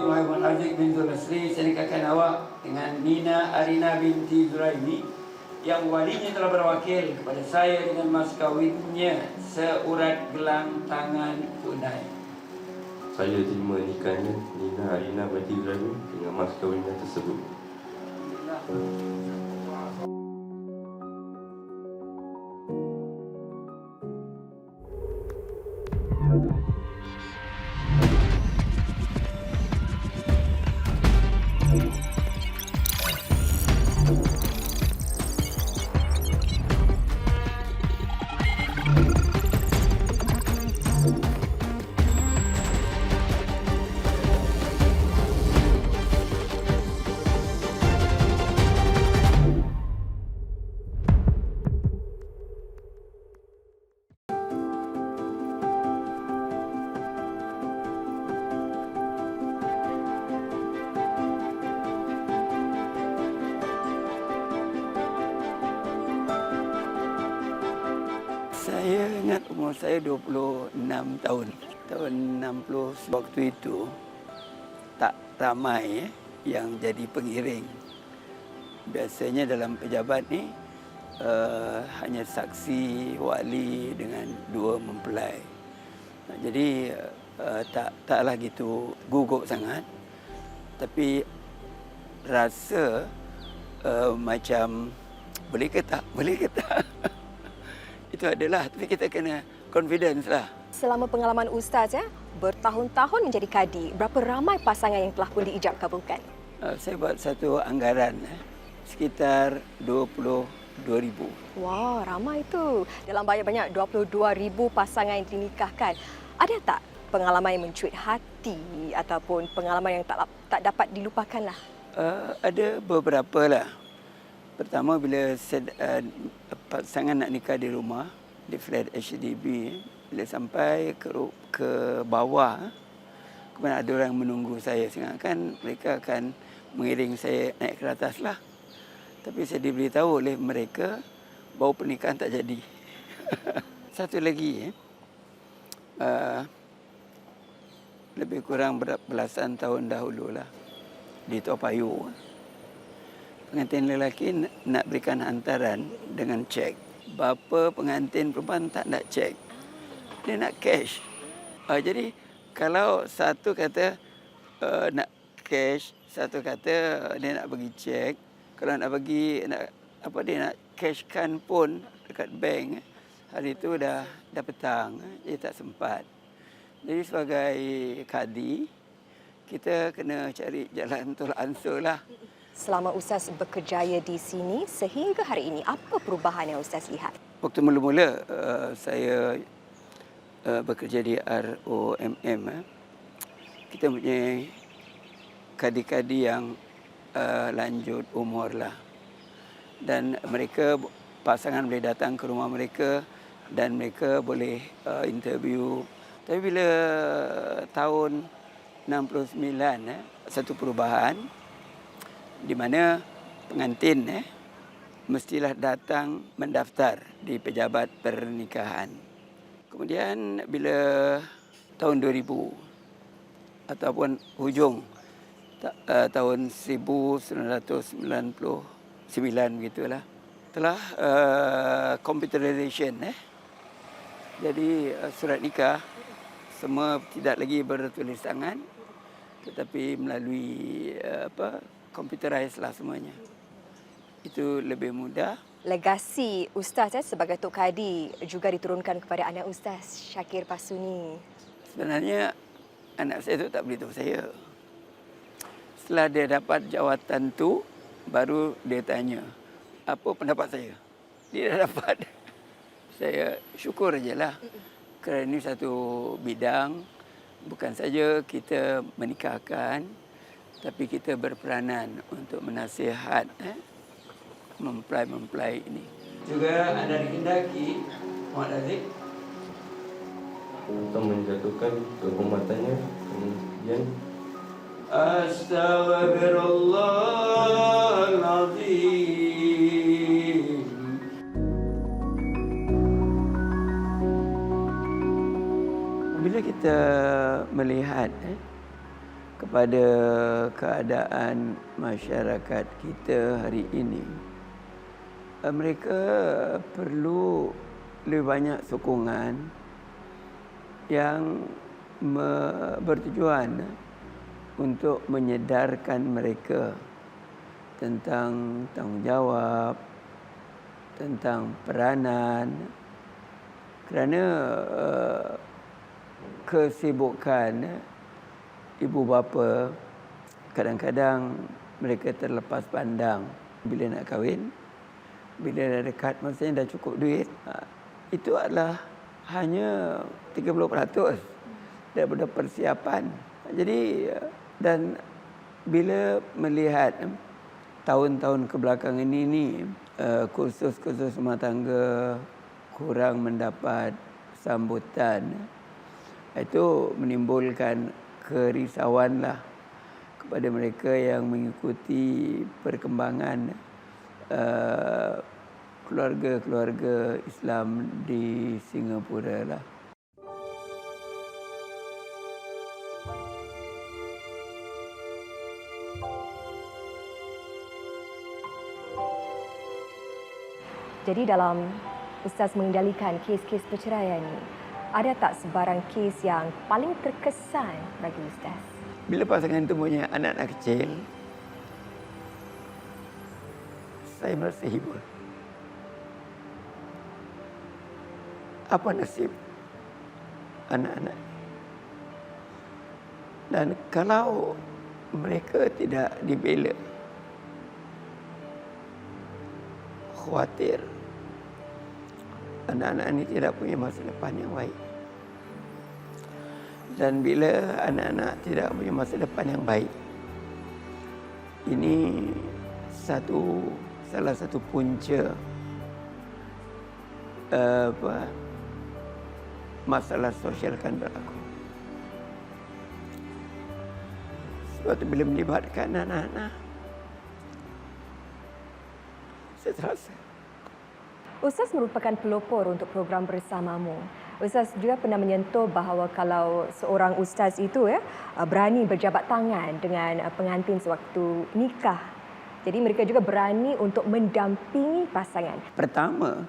Muhammad Aziz bin Zulasri, saya nikahkan awak dengan Nina Arina binti Zuraimi yang walinya telah berwakil kepada saya dengan mas kawinnya seurat gelang tangan tunai. Saya terima nikahnya Nina Arina binti Zuraimi dengan mas kawinnya tersebut. Saya ingat umur saya 26 tahun. Tahun 60 waktu itu tak ramai yang jadi pengiring. Biasanya dalam pejabat ni hanya saksi, wali dengan 2 mempelai. Jadi taklah gitu gugup sangat. Tapi rasa macam boleh ke tak? Itu adalah, tapi kita kena confidence lah. Selama pengalaman Ustaz bertahun-tahun menjadi kadi, berapa ramai pasangan yang telah pun diijab kabulkan? Saya buat satu anggaran sekitar 22,000. Wah, ramai tu. Dalam banyak-banyak 22,000 pasangan yang dinikahkan. Ada tak pengalaman yang mencuit hati ataupun pengalaman yang tak dapat dilupakan lah? Ada beberapa lah. Pertama, bila pasangan nak nikah di rumah, di flat HDB, bila sampai ke bawah, kemudian ada orang menunggu saya. Sehingga kan mereka akan mengiring saya naik ke atas lah. Tapi saya diberitahu oleh mereka bahawa pernikahan tak jadi. Satu lagi, lebih kurang belasan tahun dahulu lah, di Toa Payoh. Pengantin lelaki nak berikan hantaran dengan cek. Bapa pengantin perempuan tak nak cek. Dia nak cash. Jadi kalau satu kata nak cash, satu kata dia nak bagi cek. Kalau nak bagi dia nak cashkan pun dekat bank, hari itu dah petang, dia tak sempat. Jadi sebagai kadi, kita kena cari jalan tolak ansur lah. Selama Ustaz berkerjaya di sini sehingga hari ini, apa perubahan yang Ustaz lihat? Waktu mula-mula saya bekerja di ROMM, kita punya kadi-kadi yang lanjut umur lah. Dan mereka, pasangan boleh datang ke rumah mereka dan mereka boleh interview. Tapi bila tahun 69, satu perubahan di mana pengantin mestilah datang mendaftar di pejabat pernikahan. Kemudian bila tahun 2000 ataupun hujung tahun 1999 begitulah, telah computerization. Jadi surat nikah semua tidak lagi bertulis tangan, tetapi melalui computerized lah semuanya. Itu lebih mudah. Legasi Ustaz sebagai Tok Kadi juga diturunkan kepada anak Ustaz, Syakir Pasuni. Sebenarnya anak saya itu tak beritahu saya. Setelah dia dapat jawatan tu, baru dia tanya, apa pendapat saya? Dia dah dapat. Saya syukur je lah. Kerana ini satu bidang, bukan saja kita menikahkan, tapi kita berperanan untuk menasihat mempelai-mempelai ini. Juga anda dikendaki, Muhammad Aziz, untuk menjatuhkan kehormatannya, kemudian Astaghfirullahaladzim. Bila kita melihat kepada keadaan masyarakat kita hari ini, mereka perlu lebih banyak sokongan yang bertujuan untuk menyedarkan mereka tentang tanggungjawab, tentang peranan, kerana kesibukan ibu bapa kadang-kadang mereka terlepas pandang bila nak kahwin, bila dah dekat masanya dah cukup duit. Itu adalah hanya 30% daripada persiapan. Jadi dan bila melihat tahun-tahun kebelakangan ini kursus-kursus rumah tangga kurang mendapat sambutan, itu menimbulkan kerisauanlah kepada mereka yang mengikuti perkembangan keluarga-keluarga Islam di Singapura lah. Jadi dalam Ustaz mengendalikan kes-kes perceraian ini, ada tak sebarang kes yang paling terkesan bagi Ustaz? Bila pasangan itu punya anak-anak kecil, saya merasa hibur. Apa nasib anak-anak? Dan kalau mereka tidak dibela, khawatir anak-anak ini tidak punya masa depan yang baik. Dan bila anak-anak tidak punya masa depan yang baik, ini salah satu punca masalah sosial akan berlaku. Sebab itu bila melibatkan anak-anak, saya terasa. Ustaz merupakan pelopor untuk program Bersamamu. Ustaz juga pernah menyentuh bahawa kalau seorang ustaz itu berani berjabat tangan dengan pengantin sewaktu nikah. Jadi mereka juga berani untuk mendampingi pasangan. Pertama,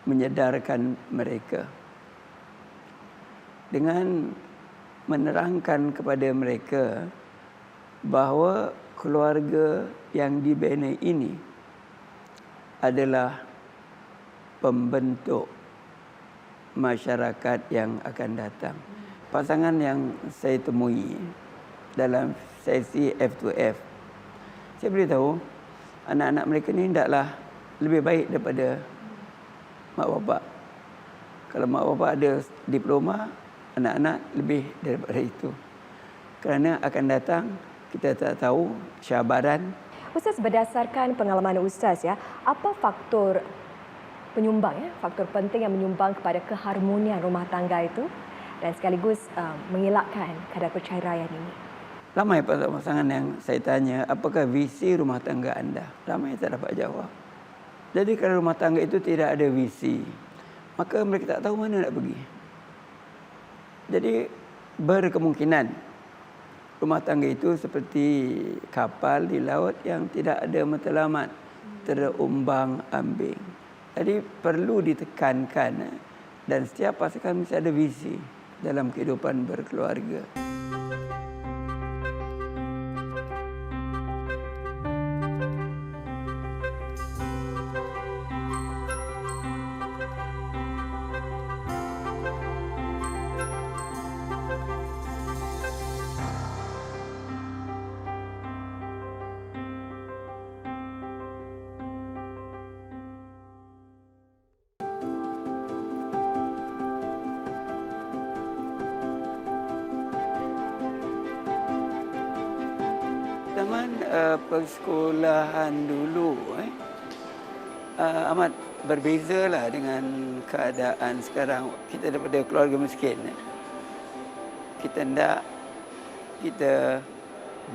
menyedarkan mereka dengan menerangkan kepada mereka bahawa keluarga yang dibina ini adalah pembentuk masyarakat yang akan datang. Pasangan yang saya temui dalam sesi F2F, saya beritahu anak-anak mereka ni hendaklah lebih baik daripada mak bapak. Kalau mak bapak ada diploma, anak-anak lebih daripada itu. Kerana akan datang, kita tak tahu cabaran. Ustaz, berdasarkan pengalaman Ustaz, apa faktor penyumbang, faktor penting yang menyumbang kepada keharmonian rumah tangga itu dan sekaligus mengelakkan kadar perceraian ini? Ramai pasangan yang saya tanya, apakah visi rumah tangga anda? Ramai tak dapat jawab. Jadi kalau rumah tangga itu tidak ada visi, maka mereka tak tahu mana nak pergi. Jadi berkemungkinan rumah tangga itu seperti kapal di laut yang tidak ada matlamat, terombang ambing. Jadi perlu ditekankan dan setiap pasangan mesti ada visi dalam kehidupan berkeluarga. Zaman persekolahan dulu amat berbezalah dengan keadaan sekarang. Kita daripada keluarga miskin. Kita hendak kita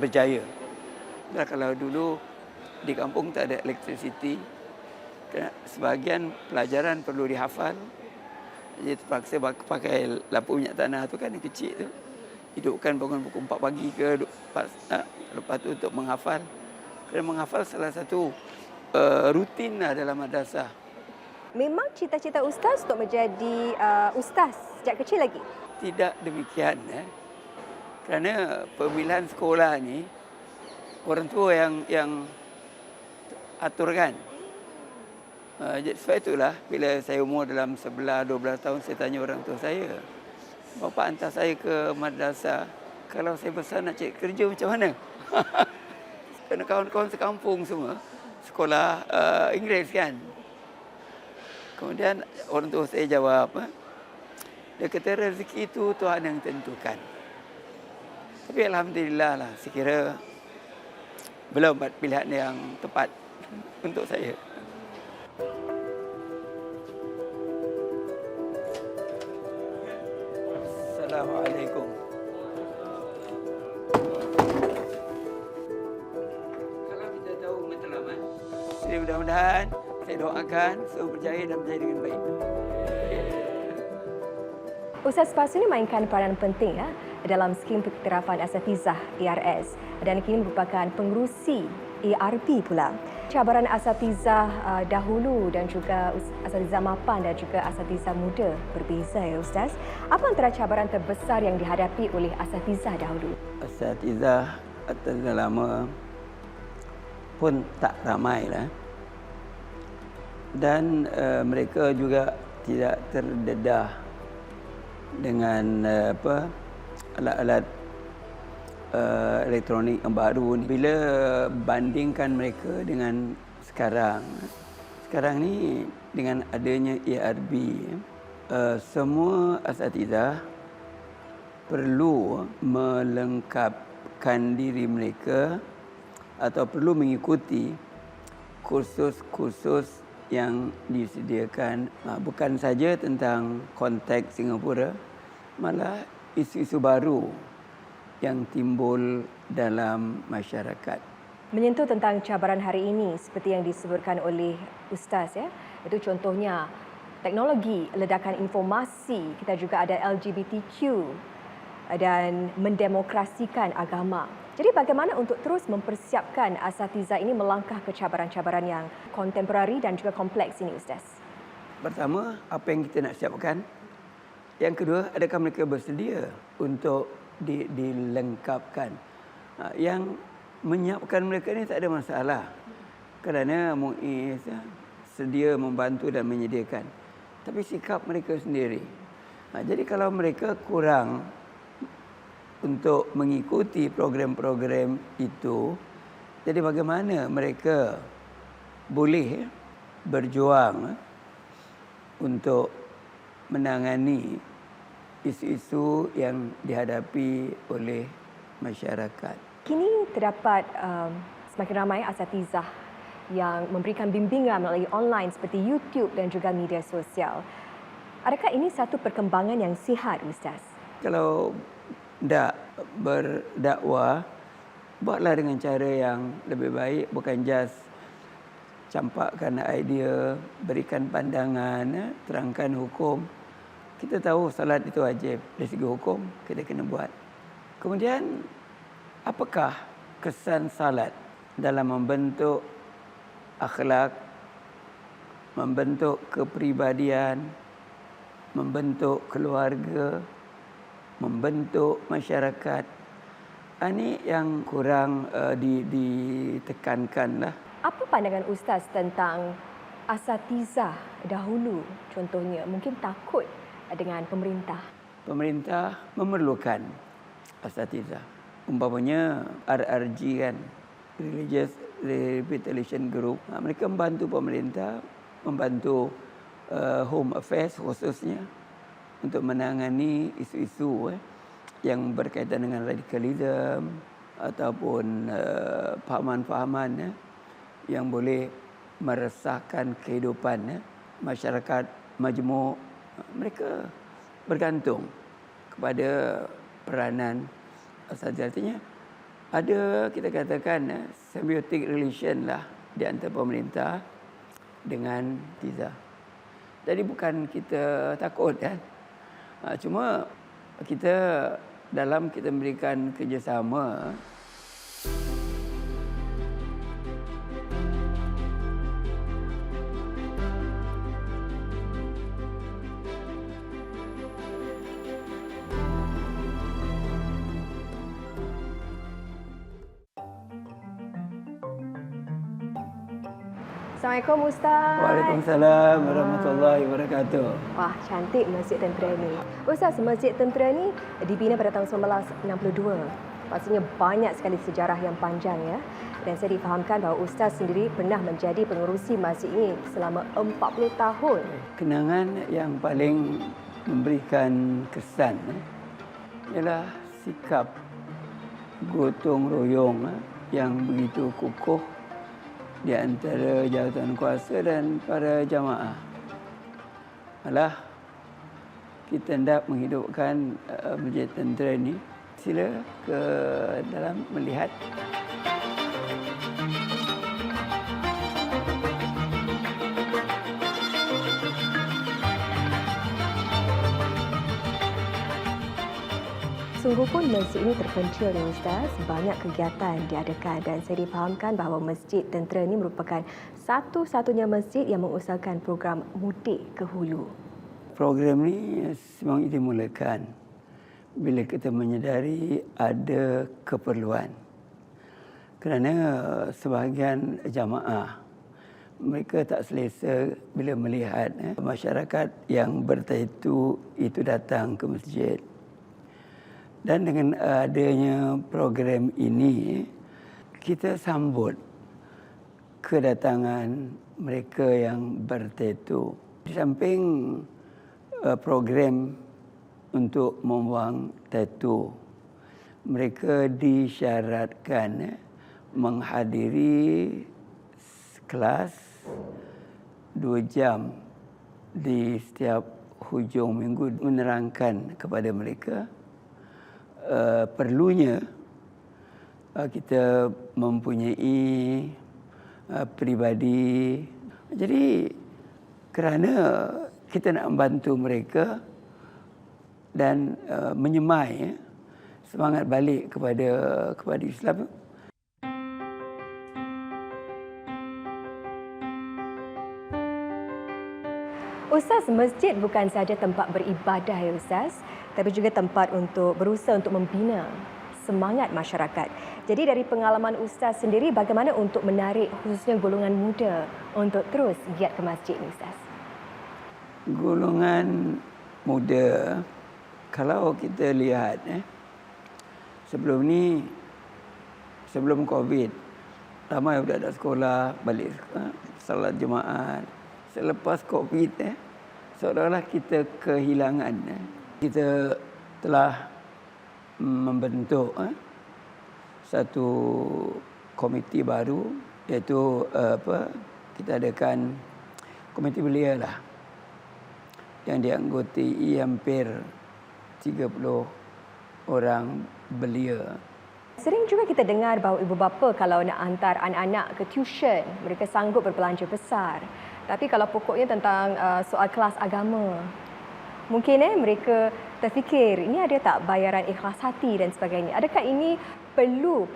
berjaya. Dan kalau dulu di kampung tak ada elektrisiti, sebahagian pelajaran perlu dihafal Jadi terpaksa pakai lampu minyak tanah tu kan yang kecil tu. Hidupkan bangun pukul 4 pagi ke lepas tu untuk menghafal. Kerana menghafal salah satu rutin lah dalam madrasah. Memang cita-cita ustaz untuk menjadi ustaz sejak kecil lagi? Tidak demikian. Kerana pemilihan sekolah ni orang tua yang aturkan. Jadi sebab itulah bila saya umur dalam 11-12 tahun saya tanya orang tua saya, bapa hantar saya ke madrasah, kalau saya besar nak cari kerja macam mana? Kerana kawan-kawan sekampung semua sekolah Inggeris kan. Kemudian orang tua saya jawab, dia kata rezeki itu Tuhan yang tentukan. Tapi alhamdulillah lah, saya kira belum buat pilihan yang tepat untuk saya. Assalamualaikum. Kalau kita tahu matlamat, jadi mudah-mudahan saya doakan semua berjaya dan berjaya dengan baik. Ustaz Pasu ini mainkan peranan penting dalam skim pengiktirafan asatizah ARS dan kini merupakan pengerusi ARP pula. Cabaran asatizah dahulu dan juga asatizah mapan dan juga asatizah muda berbeza ya Ustaz. Apa antara cabaran terbesar yang dihadapi oleh asatizah dahulu? Asatizah asatizah lama pun tak ramai lah. Dan mereka juga tidak terdedah dengan alat-alat elektronik yang baru ni. Bila bandingkan mereka dengan sekarang ni dengan adanya ERB, semua asatizah perlu melengkapkan diri mereka atau perlu mengikuti kursus-kursus yang disediakan, bukan saja tentang konteks Singapura, malah isu-isu baru yang timbul dalam masyarakat. Menyentuh tentang cabaran hari ini seperti yang disebutkan oleh Ustaz itu contohnya teknologi, ledakan informasi, kita juga ada LGBTQ dan mendemokrasikan agama. Jadi bagaimana untuk terus mempersiapkan asatizah ini melangkah ke cabaran-cabaran yang kontemporari dan juga kompleks ini Ustaz? Pertama, apa yang kita nak siapkan? Yang kedua, adakah mereka bersedia untuk dilengkapkan? Yang menyiapkan mereka ini tak ada masalah. Kerana MUIS sedia membantu dan menyediakan. Tapi sikap mereka sendiri. Jadi kalau mereka kurang untuk mengikuti program-program itu, jadi bagaimana mereka boleh berjuang untuk menangani isu-isu yang dihadapi oleh masyarakat. Kini terdapat semakin ramai asatizah yang memberikan bimbingan melalui online seperti YouTube dan juga media sosial. Adakah ini satu perkembangan yang sihat Ustaz? Kalau tak berdakwah, buatlah dengan cara yang lebih baik, bukan just campakkan idea, berikan pandangan, terangkan hukum. Kita tahu salat itu wajib, dari segi hukum kita kena buat. Kemudian, apakah kesan salat dalam membentuk akhlak, membentuk kepribadian, membentuk keluarga, membentuk masyarakat? Ini yang kurang ditekankanlah. Apa pandangan Ustaz tentang asatizah dahulu contohnya mungkin takut dengan pemerintah? Pemerintah memerlukan asatizah. Umpamanya RRG kan, Religious Revitalization Group. Mereka membantu pemerintah, membantu Home Affairs khususnya untuk menangani isu-isu yang berkaitan dengan radikalisme ataupun fahaman-fahaman yang boleh meresahkan kehidupan masyarakat majmuk. Mereka bergantung kepada peranan asatizah. Artinya ada, kita katakan, symbiotic relation lah di antara pemerintah dengan asatizah. Jadi bukan kita takut kan. Cuma kita dalam kita memberikan kerjasama, Assalamualaikum Ustaz. Waalaikumsalam warahmatullahi wabarakatuh. Wah, cantik Masjid Tentera ni. Ustaz, Masjid Tentera ni dibina pada tahun 1962. Pastinya banyak sekali sejarah yang panjang ya. Dan saya difahamkan bahawa Ustaz sendiri pernah menjadi pengerusi masjid ini selama 40 tahun. Kenangan yang paling memberikan kesan ialah sikap gotong royong yang begitu kukuh di antara jawatan kuasa dan para jamaah. Malah kita hendak menghidupkan Masjid Tentera ini. Sila ke dalam melihat. Sungguh pun masjid ini terpencil ni Ustaz. Banyak kegiatan diadakan dan saya difahamkan bahawa Masjid Tentera ini merupakan satu-satunya masjid yang mengusahakan program mudik ke hulu. Program ni memang dimulakan bila kita menyedari ada keperluan. Kerana sebahagian jamaah mereka tak selesa bila melihat masyarakat yang bertaitu itu datang ke masjid. Dan dengan adanya program ini, kita sambut kedatangan mereka yang bertatu. Di samping program untuk membuang tatu, mereka disyaratkan menghadiri kelas 2 jam di setiap hujung minggu, menerangkan kepada mereka perlunya kita mempunyai peribadi. Jadi kerana kita nak membantu mereka dan menyemai semangat balik kepada Islam. Ustaz, masjid bukan sahaja tempat beribadah ya Ustaz, tapi juga tempat untuk berusaha untuk membina semangat masyarakat. Jadi dari pengalaman Ustaz sendiri, bagaimana untuk menarik khususnya golongan muda untuk terus giat ke masjid ni Ustaz? Golongan muda, kalau kita lihat sebelum ni, sebelum COVID, ramai budak-budak sekolah balik salat Jumaat. Selepas COVID, seolah-olah kita kehilangan. Kita telah membentuk satu komiti baru, iaitu kita adakan komiti belia lah, yang dianggotai hampir 30 orang belia. Sering juga kita dengar bahawa ibu bapa kalau nak hantar anak-anak ke tuition, mereka sanggup berbelanja besar. Tapi kalau pokoknya tentang soal kelas agama, mungkin mereka terfikir ini ada tak bayaran ikhlas hati dan sebagainya. Adakah ini perlu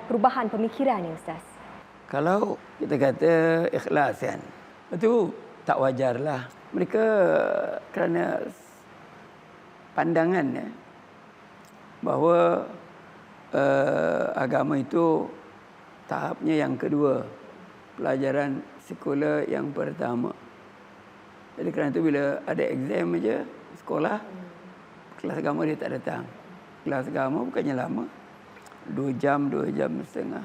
perubahan pemikiran ni Ustaz? Kalau kita kata ikhlas kan, itu tak wajarlah. Mereka kerana pandangan bahawa agama itu tahapnya yang kedua, pelajaran sekolah yang pertama. Jadi kerana itu bila ada exam aja sekolah, kelas agama dia tak datang. Kelas agama bukannya lama, 2 jam setengah.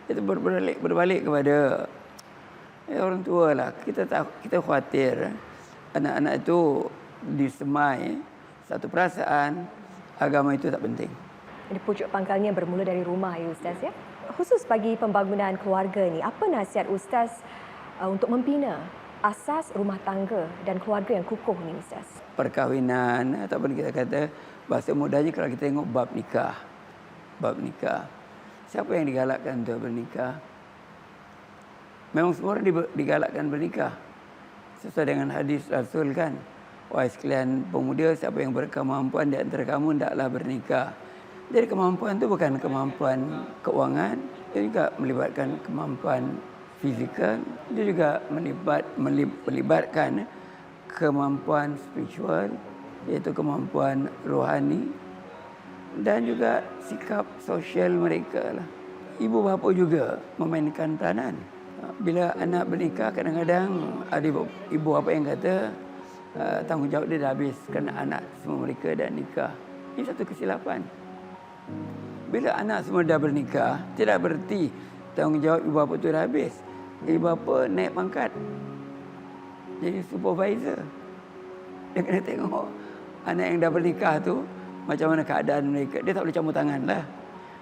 Itu berbalik kepada orang tua lah. Kita khawatir anak-anak itu disemai satu perasaan agama itu tak penting. Jadi pucuk pangkalnya bermula dari rumah ya Ustaz ya. Khusus bagi pembangunan keluarga ni, apa nasihat Ustaz untuk membina asas rumah tangga dan keluarga yang kukuh ni Ustaz? Perkahwinan ataupun kita kata bahasa mudahnya kalau kita tengok bab nikah. Bab nikah. Siapa yang digalakkan untuk bernikah? Memang semua orang digalakkan bernikah. Sesuai dengan hadis Rasul kan, wahai sekalian pemuda, siapa yang berkemampuan di antara kamu hendaklah bernikah. Jadi kemampuan itu bukan kemampuan keuangan, dia juga melibatkan kemampuan fizikal, dia juga melibatkan kemampuan spiritual, iaitu kemampuan rohani dan juga sikap sosial mereka lah. Ibu bapa juga memainkan peranan. Bila anak bernikah, kadang-kadang ada ibu bapa yang kata tanggungjawab dia dah habis kerana anak semua mereka dah nikah. Ini satu kesilapan. Bila anak semua dah bernikah, tidak bererti tanggungjawab ibu bapa itu dah habis. Ibu bapa naik pangkat jadi supervisor. Dia kena tengok anak yang dah bernikah tu macam mana keadaan mereka. Dia tak boleh campur tangan lah.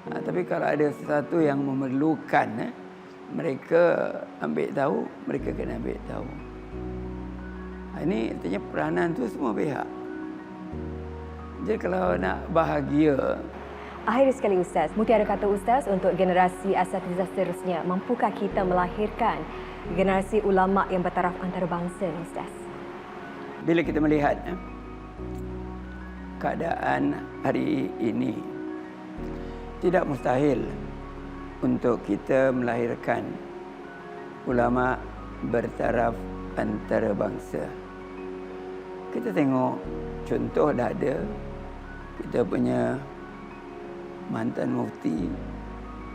Tapi kalau ada sesuatu yang memerlukan mereka ambil tahu, mereka kena ambil tahu. Ini artinya peranan tu semua pihak. Jadi kalau nak bahagia, Akhir sekali Ustaz, mutiara kata Ustaz untuk generasi asatizah seterusnya, mampukah kita melahirkan generasi ulama yang bertaraf antarabangsa ni Ustaz? bila kita melihat keadaan hari ini, tidak mustahil untuk kita melahirkan ulama bertaraf antarabangsa. Kita tengok contoh dah ada. Kita punya mantan mufti,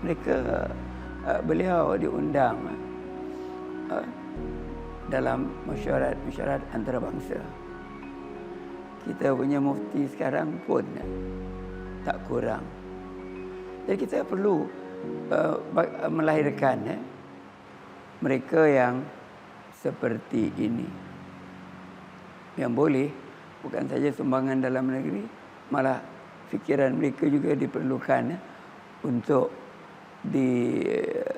mereka beliau diundang dalam mesyuarat antarabangsa. Kita punya mufti sekarang pun tak kurang. Jadi kita perlu melahirkan mereka yang seperti ini. Yang boleh bukan saja sumbangan dalam negeri, malah fikiran mereka juga diperlukan untuk dikongsi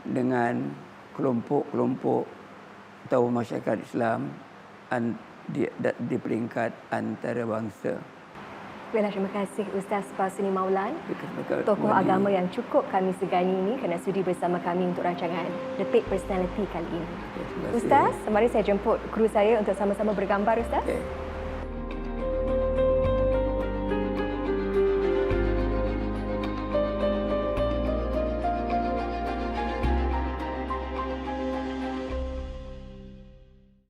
dengan kelompok-kelompok atau masyarakat Islam di peringkat antarabangsa. Baiklah, terima kasih Ustaz Basuni Maulan, tokoh agama yang cukup kami segani ini kerana sudi bersama kami untuk rancangan Detik Personality kali ini. Ustaz, mari saya jemput kru saya untuk sama-sama bergambar Ustaz. Okay.